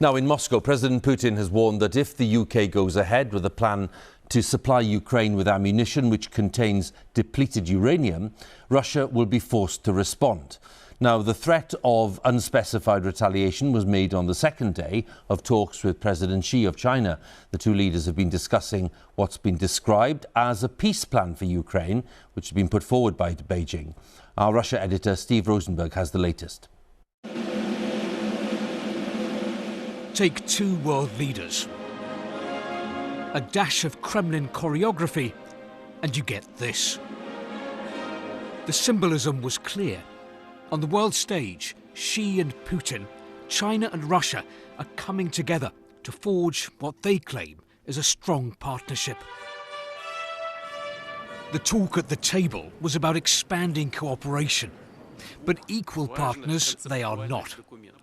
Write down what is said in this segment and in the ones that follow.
Now in Moscow, President Putin has warned that if the UK goes ahead with a plan to supply Ukraine with ammunition which contains depleted uranium, Russia will be forced to respond. Now, the threat of unspecified retaliation was made on the second day of talks with President Xi of China. The two leaders have been discussing what's been described as a peace plan for Ukraine, which has been put forward by Beijing. Our Russia editor, Steve Rosenberg, has the latest. Take two world leaders, a dash of Kremlin choreography, and you get this. The symbolism was clear. On the world stage, Xi and Putin, China and Russia are coming together to forge what they claim is a strong partnership. The talk at the table was about expanding cooperation, but equal partners they are not.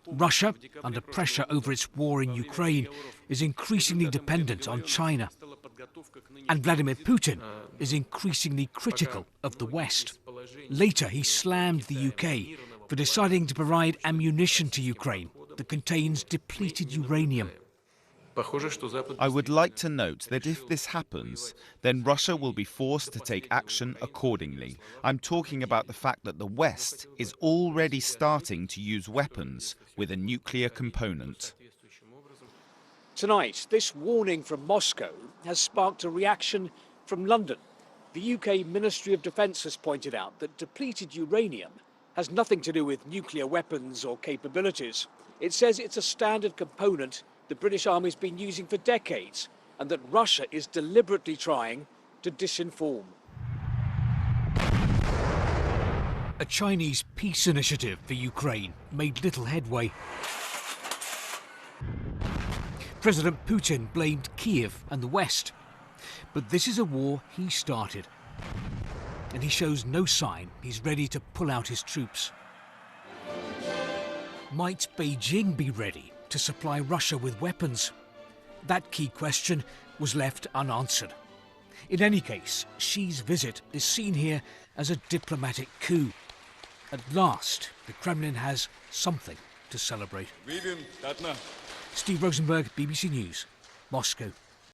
Russia, under pressure over its war in Ukraine, is increasingly dependent on China. And Vladimir Putin is increasingly critical of the West. Later, he slammed the UK for deciding to provide ammunition to Ukraine that contains depleted uranium. I would like to note that if this happens, then Russia will be forced to take action accordingly. I'm talking about the fact that the West is already starting to use weapons with a nuclear component. Tonight, this warning from Moscow has sparked a reaction from London. The UK Ministry of Defence has pointed out that depleted uranium has nothing to do with nuclear weapons or capabilities. It says it's a standard component the British Army's been using for decades, and that Russia is deliberately trying to disinform. A Chinese peace initiative for Ukraine made little headway. President Putin blamed Kiev and the West. But this is a war he started, and he shows no sign he's ready to pull out his troops. Might Beijing be ready to supply Russia with weapons? That key question was left unanswered. In any case, Xi's visit is seen here as a diplomatic coup. At last, the Kremlin has something to celebrate. Steve Rosenberg, BBC News, Moscow.